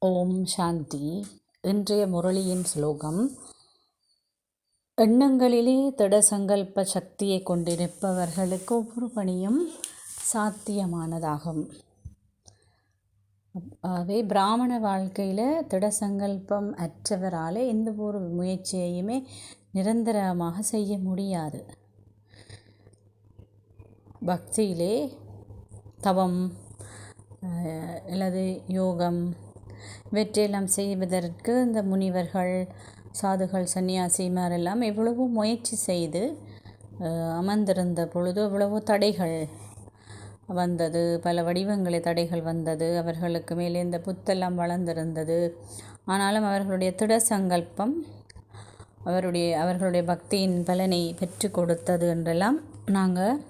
ஓம் சாந்தி. இன்றைய முரளியின் ஸ்லோகம்: எண்ணங்களிலே திட சங்கல்ப சக்தியை கொண்டிருப்பவர்களுக்கு ஒவ்வொரு பணியும் சாத்தியமானதாகும். ஆகவே பிராமண வாழ்க்கையில் திட சங்கல்பம் அற்றவரால் எந்த ஒரு முயற்சியையுமே நிரந்தரமாக செய்ய முடியாது. பக்தியிலே தவம் அல்லது யோகம் இவற்றையெல்லாம் செய்வதற்கு இந்த முனிவர்கள், சாதுகள், சன்னியாசிமாரெல்லாம் எவ்வளவோ முயற்சி செய்து அமர்ந்திருந்த பொழுது எவ்வளவோ தடைகள் வந்தது, பல வடிவங்களை தடைகள் வந்தது. அவர்களுக்கு மேலே இந்த புத்தெல்லாம் வளர்ந்திருந்தது. ஆனாலும் அவர்களுடைய திட சங்கல்பம் அவர்களுடைய பக்தியின் பலனை பெற்று கொடுத்தது என்றெல்லாம் நாங்கள்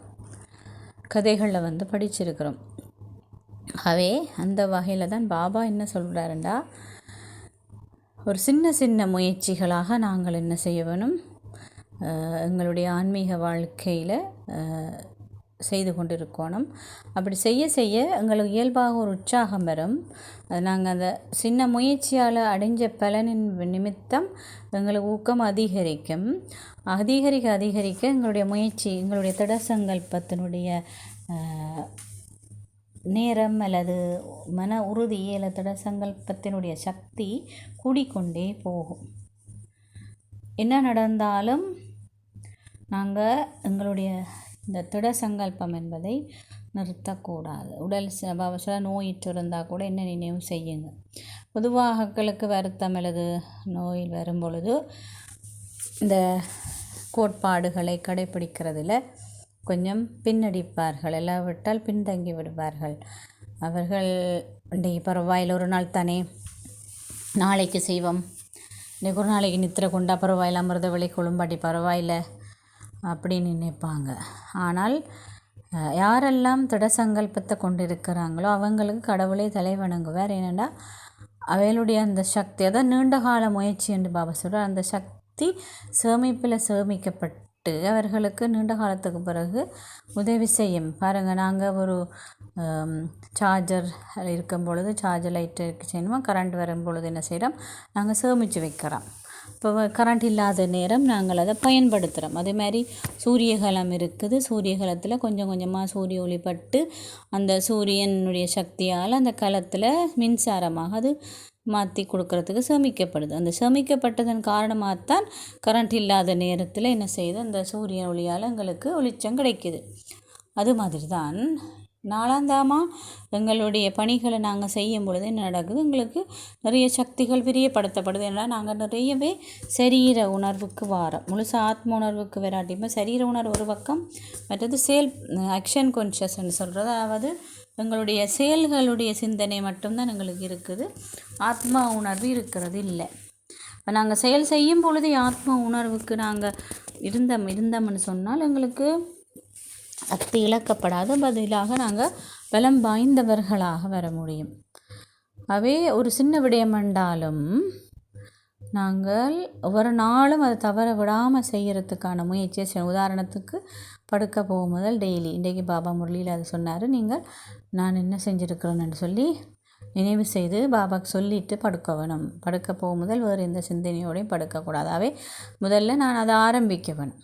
கதைகளில் படிச்சிருக்கிறோம். ஆகவே அந்த வகையில் தான் பாபா என்ன சொல்கிறாருண்டா, ஒரு சின்ன சின்ன முயற்சிகளாக நாங்கள் என்ன செய்ய வேணும், எங்களுடைய ஆன்மீக வாழ்க்கையில் செய்து கொண்டிருக்கணும். அப்படி செய்ய செய்ய எங்களுக்கு இயல்பாக ஒரு உற்சாகம் வரும். நாங்கள் அந்த சின்ன முயற்சியால் அடைஞ்ச பலனின் நிமித்தம் எங்களுக்கு ஊக்கம் அதிகரிக்கும். அதிகரிக்க எங்களுடைய முயற்சி, எங்களுடைய திட சங்கல்பத்தினுடைய நேரம் அல்லது மன உறுதி அல்லது திட சங்கல்பத்தினுடைய சக்தி கூடிக்கொண்டே போகும். என்ன நடந்தாலும் நாங்கள் எங்களுடைய இந்த திட சங்கல்பம் என்பதை நிறுத்தக்கூடாது. உடல் சில நோயிற்று இருந்தால் கூட என்ன நினைவு செய்யுங்க. பொதுவாக மக்களுக்கு வருத்தம் அல்லது நோயில் வரும் பொழுது இந்த கோட்பாடுகளை கடைப்பிடிக்கிறதில் கொஞ்சம் பின்னடிப்பார்கள், இல்லாவிட்டால் பின்தங்கி விடுவார்கள். அவர்கள் இன்றைக்கு பரவாயில்ல, ஒரு நாள் தானே, நாளைக்கு செய்வோம், இன்றைக்கு ஒரு நாளைக்கு நித்திரை கொண்டா பரவாயில்ல, அமிர்த விலை கொழும்பாட்டி பரவாயில்ல அப்படின்னு நினைப்பாங்க. ஆனால் யாரெல்லாம் திட சங்கல்பத்தை கொண்டு இருக்கிறாங்களோ அவங்களுக்கு கடவுளே தலை வணங்குவார். ஏனென்னா அவைகளுடைய அந்த சக்தி, அதான் நீண்டகால முயற்சி என்று பாபா சொல்கிறார். அந்த சக்தி சேமிப்பில் சேமிக்கப்பட்டு அவர்களுக்கு நீண்ட காலத்துக்கு பிறகு உதவி செய்யும். பாருங்கள், நாங்கள் ஒரு சார்ஜர் இருக்கும் பொழுது, சார்ஜர் லைட்டு செய்யணுமா, கரண்ட் வரும் பொழுது என்ன செய்கிறோம், நாங்கள் சேமித்து வைக்கிறோம். இப்போ கரண்ட் இல்லாத நேரம் நாங்கள் அதை பயன்படுத்துகிறோம். அதே மாதிரி சூரியகலம் இருக்குது. சூரியகலத்தில் கொஞ்சம் கொஞ்சமாக சூரிய ஒளிப்பட்டு அந்த சூரியனுடைய சக்தியால் அந்த கலத்தில் மின்சாரமாக அது மாற்றி கொடுக்கறதுக்கு சேமிக்கப்படுது. அந்த சேமிக்கப்பட்டதன் காரணமாகத்தான் கரண்ட் இல்லாத நேரத்தில் என்ன செய்யுது, அந்த சூரிய ஒளியால் எங்களுக்கு வெளிச்சம் கிடைக்கிது. அது மாதிரி தான் நாளாந்தாமாக எங்களுடைய பணிகளை நாங்கள் செய்யும் பொழுது என்ன நடக்குது, எங்களுக்கு நிறைய சக்திகள் விரியப்படுத்தப்படுது. ஏன்னா நாங்கள் நிறையவே சரீர உணர்வுக்கு வாரோம். முழுசாக ஆத்ம உணர்வுக்கு வராட்டியுமே சரீர உணர்வு ஒரு பக்கம், மற்றது ஆக்ஷன் கான்ஷியஸ்ன்னு சொல்கிறது. அதாவது எங்களுடைய செயல்களுடைய சிந்தனை மட்டும்தான் எங்களுக்கு இருக்குது, ஆத்மா உணர்வு இருக்கிறது இல்லை. இப்போ நாங்கள் செயல் செய்யும் பொழுது ஆத்ம உணர்வுக்கு நாங்கள் இருந்தோம்னு சொன்னால் எங்களுக்கு சக்தி இழக்கப்படாத, பதிலாக நாங்கள் பலம் வாய்ந்தவர்களாக வர முடியும். அவே ஒரு சின்ன விடயம் என்றாலும் நாங்கள் ஒவ்வொரு நாளும் அதை தவற விடாமல் செய்கிறதுக்கான முயற்சியை செய்யணும். உதாரணத்துக்கு படுக்க போகும் முதல் டெய்லி, இன்றைக்கு பாபா முரளியில் அது சொன்னார், நீங்கள் நான் என்ன செஞ்சுருக்கிறேன்னு சொல்லி நினைவு செய்து பாபாவுக்கு சொல்லிவிட்டு படுக்க வேணும். படுக்க போகும் முதல் வேறு எந்த சிந்தனையோடையும் படுக்கக்கூடாதாவே முதல்ல நான் அதை ஆரம்பிக்க வேணும்.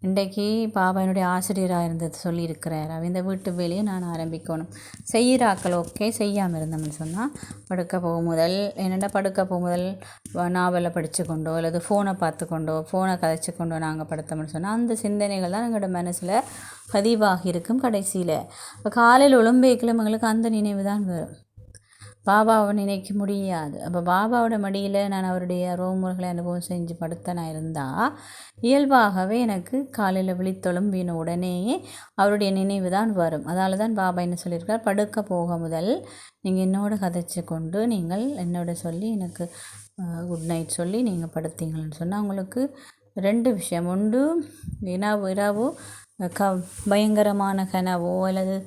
இன்றைக்கு பாபா என்னுடைய ஆசிரியராக இருந்தது சொல்லியிருக்கிறார், இந்த வீட்டு வேலையை நான் ஆரம்பிக்கணும். செய்கிறாக்கள் ஓகே, செய்யாமல் இருந்தோம்னு சொன்னால் படுக்க போகும் முதல் படுக்க போகும் முதல் நாவலை படித்து கொண்டோ அல்லது ஃபோனை பார்த்து கொண்டோ ஃபோனை கதைச்சி கொண்டோ நாங்கள் படுத்தோம்னு சொன்னால் அந்த சிந்தனைகள் தான் எங்களோட மனசில் பதிவாகி இருக்கும். கடைசியில் இப்போ காலையில் ஒலிம்பிக்கிலும் எங்களுக்கு அந்த நினைவு தான் வரும். பாபாவை நினைக்க முடியாது. அப்போ பாபாவோட மடியில் நான் அவருடைய ரோமுறைகளை அனுபவம் செஞ்சு படுத்தனா இருந்தால் இயல்பாகவே எனக்கு காலையில் விழித்தொழும்பின உடனேயே அவருடைய நினைவு தான் வரும். அதால் தான் பாபா என்ன சொல்லியிருக்கார், படுக்க போக முதல் நீங்கள் என்னோட கதைச்சி கொண்டு நீங்கள் என்னோட சொல்லி எனக்கு குட் நைட் சொல்லி நீங்கள் படுத்தீங்கன்னு சொன்னால் உங்களுக்கு ரெண்டு விஷயம். ஒன்று, இரவு பயங்கரமான கனவோ அல்லது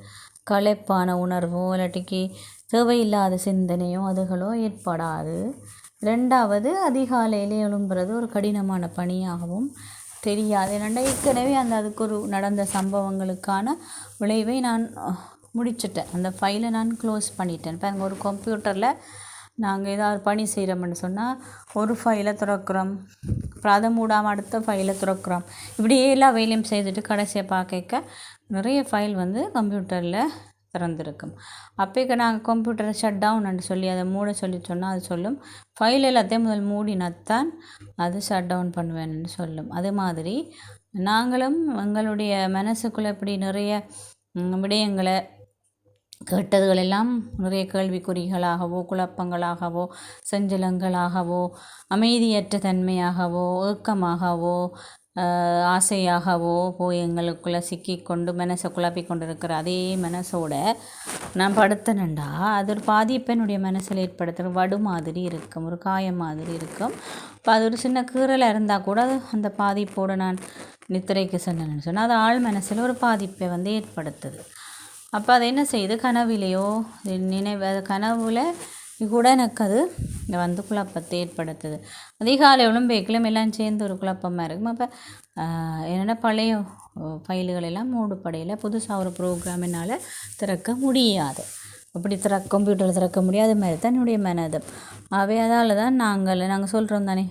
களைப்பான உணர்வோ இல்லாட்டிக்கு தேவையில்லாத சிந்தனையோ அதுகளோ ஏற்படாது. ரெண்டாவது, அதிகாலையிலே எழும்புறது ஒரு கடினமான பணியாகவும் தெரியாது. ஏற்கனவே அதுக்கு ஒரு நடந்த சம்பவங்களுக்கான விளைவை நான் முடிச்சிட்டேன். அந்த ஃபைலை நான் க்ளோஸ் பண்ணிட்டேன். இப்போ ஒரு கம்ப்யூட்டரில் நாங்கள் ஏதாவது பணி செய்கிறோம்னு சொன்னால் ஒரு ஃபைலை திறக்கிறோம், அப்புறம் அதை மூடாமல் அடுத்த ஃபைலை திறக்கிறோம். இப்படியே எல்லா வேலையும் செய்துட்டு கடைசியை பார்க்க நிறைய ஃபைல் வந்து கம்ப்யூட்டரில் திறந்திருக்கும். அப்போக்கு நாங்கள் கம்ப்யூட்டரை ஷட் டவுன்னு சொல்லி அதை மூட சொல்லி சொன்னால் அது சொல்லும் ஃபைல் எல்லாத்தையும் முதல் மூடினாத்தான் அது ஷட் டவுன் பண்ணுவேன்னு சொல்லும். அது மாதிரி நாங்களும் எங்களுடைய மனசுக்குள்ளே இப்படி நிறைய விடயங்களை கேட்டதுகளெல்லாம் நிறைய கேள்விக்குறிகளாகவோ குழப்பங்களாகவோ செஞ்சலங்களாகவோ அமைதியற்ற தன்மையாகவோ ஏக்கமாகவோ ஆசையாகவோ போய் எங்களுக்குள்ளே சிக்கிக்கொண்டு மனசை குழப்பி கொண்டு இருக்கிற அதே மனசோட நான் படுத்தனண்டா அது ஒரு பாதிப்பை என்னுடைய மனசில் ஏற்படுத்துகிற வடு மாதிரி இருக்கும், ஒரு காயம் மாதிரி இருக்கும். இப்போ அது ஒரு சின்ன கீறலாக இருந்தால் கூட அந்த பாதிப்போடு நான் நித்திரைக்கு சென்றேன்னு சொன்னால் அது ஆழ் மனசில் ஒரு பாதிப்பை வந்து ஏற்படுத்துது. அப்போ அது என்ன செய்யுது, கனவிலையோ கனவுல கூட எனக்கு அது வந்து குழப்பத்தை ஏற்படுத்துது. அதிகாலை உடம்பேக்கிலும் எல்லாம் சேர்ந்து ஒரு குழப்பமாக இருக்கும். அப்போ என்னோட பழைய ஃபைல்கள் எல்லாம் மூடுபடையில் புதுசாக ஒரு ப்ரோக்ராம் என்னால் திறக்க முடியாது. அப்படி கம்ப்யூட்டரில் திறக்க முடியாத மாதிரி தான் என்னுடைய மனதம். அதால் தான் நாங்கள் சொல்கிறோம் தானே,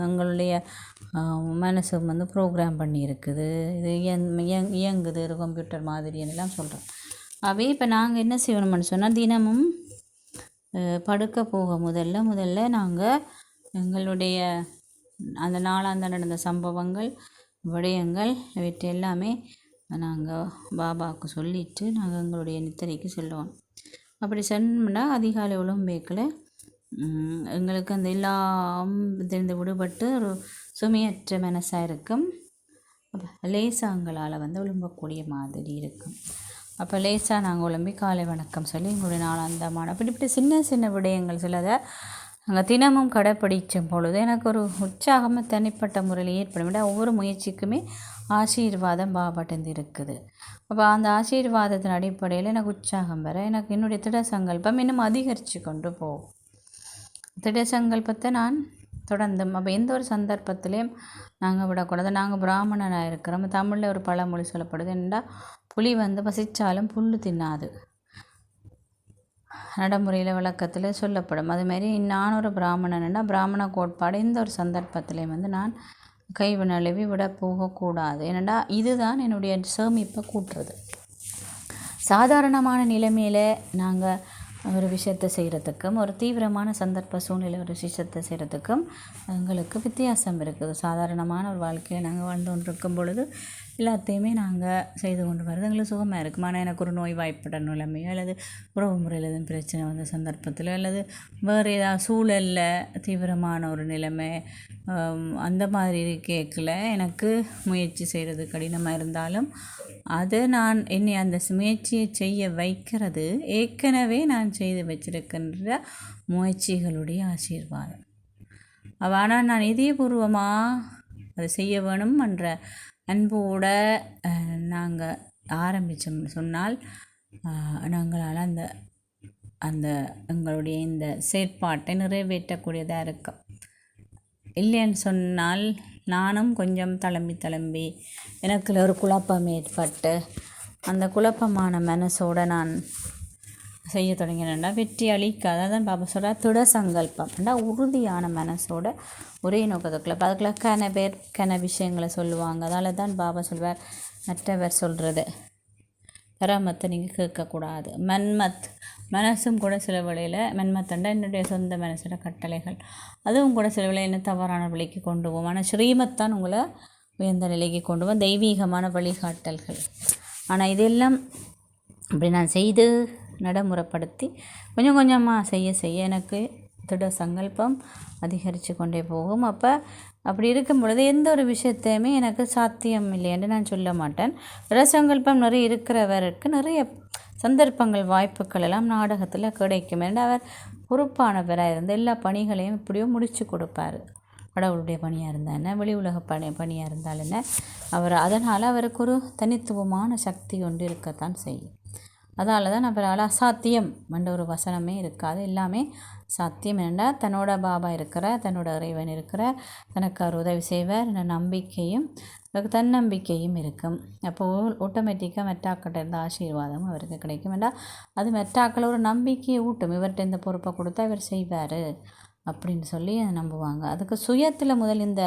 எங்களுடைய மனசு வந்து ப்ரோக்ராம் பண்ணியிருக்குது, இது இயங்குது ஒரு கம்ப்யூட்டர் மாதிரின்னெல்லாம் சொல்கிறோம். இப்போ நாங்கள் என்ன செய்யணும்னு சொன்னால் தினமும் படுக்க போக முதல்ல நாங்கள் எங்களுடைய அந்த நாளாந்த நடந்த சம்பவங்கள் விடயங்கள் இவற்றை எல்லாமே நாங்கள் பாபாவுக்கு சொல்லிவிட்டு நாங்கள் எங்களுடைய நித்திரைக்கு செல்லுவோம். அப்படி சென்றோம்னா அதிகாலை உடம்பேக்கில் எங்களுக்கு அந்த எல்லாம் தெரிந்து விடுபட்டு ஒரு சுமையற்ற மனசாக இருக்கும். லேசாங்களால் வந்து விழும்பக்கூடிய மாதிரி இருக்கும். அப்போ லேசாக நாங்கள் உழம்பி காலை வணக்கம் சொல்லி எங்களுடைய நாளாந்தமான இப்படி சின்ன விடயங்கள் சிலதை நாங்கள் தினமும் கடைப்பிடிக்கும் பொழுது எனக்கு ஒரு உற்சாகமாக தனிப்பட்ட முறையில் ஏற்படும். ஒவ்வொரு முயற்சிக்குமே ஆசீர்வாதம் பாபாட்டேந்து இருக்குது. அப்போ அந்த ஆசீர்வாதத்தின் அடிப்படையில் எனக்கு உற்சாகம் வர எனக்கு என்னுடைய திட சங்கல்பம் இன்னும் அதிகரித்து கொண்டு போகும். திட சங்கல்பத்தை நான் தொடர்ந்து அப்போ எந்த ஒரு சந்தர்ப்பத்திலையும் நாங்கள் விடக்கூடாது. நாங்கள் பிராமணனாக இருக்கிறோம். தமிழில் ஒரு பழமொழி சொல்லப்படுது, என்னடா புலி வந்து பசித்தாலும் புல் தின்னாது, நடைமுறையில் விளக்கத்தில் சொல்லப்படும். அதுமாரி நான் ஒரு பிராமணன்னா பிராமண கோட்பாடு எந்த ஒரு சந்தர்ப்பத்திலையும் வந்து நான் கைவு நழுவி விட போகக்கூடாது. ஏனெண்டா இதுதான் என்னுடைய சேமிப்பை கூட்டுறது. சாதாரணமான நிலைமையில் நாங்கள் ஒரு விஷயத்தை செய்கிறதுக்கும் ஒரு தீவிரமான சந்தர்ப்ப சூழ்நிலை ஒரு விஷயத்தை செய்கிறதுக்கும் எங்களுக்கு வித்தியாசம் இருக்குது. சாதாரணமான ஒரு வாழ்க்கையை நாங்கள் வாழ்ந்து கொண்டு இருக்கும் பொழுது எல்லாத்தையுமே நாங்கள் செய்து கொண்டு வர்றது எங்களுக்கு சுகமாக இருக்கும். ஆனால் எனக்கு ஒரு நோய் வாய்ப்பட்ட நிலைமையோ அல்லது உறவு முறையில் எதுவும் பிரச்சனை வந்த சந்தர்ப்பத்தில் அல்லது வேறு ஏதாவது சூழலில் தீவிரமான ஒரு நிலைமை அந்த மாதிரி கேட்கல எனக்கு முயற்சி செய்கிறது கடினமாக இருந்தாலும் அது நான் என்னை அந்த முயற்சியை செய்ய வைக்கிறது ஏற்கனவே நான் செய்து வச்சிருக்கின்ற முயற்சிகளுடைய ஆசீர்வாதம். ஆனால் நான் இதயபூர்வமாக அதை செய்ய வேணும் என்ற அன்போடு நாங்கள் ஆரம்பித்தோம்னு சொன்னால் நாங்களால் அந்த எங்களுடைய இந்த செயற்பாட்டை நிறைவேற்றக்கூடியதாக இருக்கும். இல்லைன்னு சொன்னால் நானும் கொஞ்சம் தளம்பி எனக்குள்ள ஒரு குழப்பம் ஏற்பட்டு அந்த குழப்பமான மனசோடு நான் செய்ய தொடங்கினேன்டா வெற்றி அளிக்காது. அதான் பாபா சொல்கிறார் திட சங்கல்பம்டா உறுதியான மனசோட ஒரே நோக்கத்துக்குள்ள. இப்போ அதுக்குள்ள கன விஷயங்களை சொல்லுவாங்க. அதால் தான் பாபா சொல்வார் மற்றவர் சொல்கிறது பரமத்தை நீங்கள் கேட்கக்கூடாது. மனசும் கூட சில வேளையில் மன்மத்தண்டா என்னுடைய சொந்த மனசோட கட்டளைகள் அதுவும் கூட சில வேளையில் என்ன தவறான வழிக்கு கொண்டு போவோம். ஆனால் ஸ்ரீமத்தான் உங்களை உயர்ந்த நிலைக்கு கொண்டு போவோம், தெய்வீகமான வழிகாட்டல்கள். ஆனால் இதெல்லாம் அப்படி நான் செய்து நடைமுறைப்படுத்தி கொஞ்சம் கொஞ்சமாக செய்ய எனக்கு திட சங்கல்பம் அதிகரித்து கொண்டே போகும். அப்படி இருக்கும் பொழுது எந்த ஒரு விஷயத்தையுமே எனக்கு சாத்தியம் இல்லைன்னு நான் சொல்ல மாட்டேன். திட சங்கல்பம் நிறைய இருக்கிறவருக்கு நிறைய சந்தர்ப்பங்கள் வாய்ப்புகள் எல்லாம் நாடகத்தில் கிடைக்கும். ஏன்னா அவர் பொறுப்பானவராக இருந்து எல்லா பணிகளையும் இப்படியோ முடித்து கொடுப்பார். கடவுளுடைய பணியாக இருந்தால் என்ன, வெளி உலக பணியாக இருந்தால் என்ன, அதனால் அவருக்கு ஒரு தனித்துவமான சக்தி கொண்டு இருக்கத்தான் செய்யும். அதால் தான் அவரால் அசாத்தியம் என்ற ஒரு வசனமே இருக்காது. எல்லாமே சாத்தியம். என்னென்னா தன்னோட பாபா இருக்கிற, தன்னோட இறைவன் இருக்கிற, தனக்கு அவர் உதவி செய்வார் என்ற நம்பிக்கையும் அதுக்கு தன்னம்பிக்கையும் இருக்கும். அப்போது ஆட்டோமேட்டிக்காக மெட்டாக்கிட்ட இருந்த ஆசீர்வாதமும் அவருக்கு கிடைக்கும். வேண்டாம் அது மெட்டாக்கள் ஒரு நம்பிக்கையை ஊட்டும். இவர்கிட்ட இந்த பொறுப்பை கொடுத்தா இவர் செய்வார் அப்படின்னு சொல்லி அதை நம்புவாங்க. அதுக்கு சுயத்தில் முதல் இந்த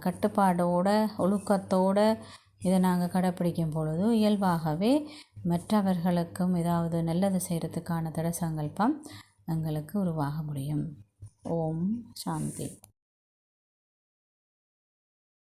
கட்டுப்பாடோட ஒழுக்கத்தோட இதை நாங்கள் கடைப்பிடிக்கும் பொழுது இயல்பாகவே மற்றவர்களுக்கும் ஏதாவது நல்லது செய்கிறதுக்கான திட சங்கல்பம் எங்களுக்கு உருவாக முடியும். ஓம் சாந்தி.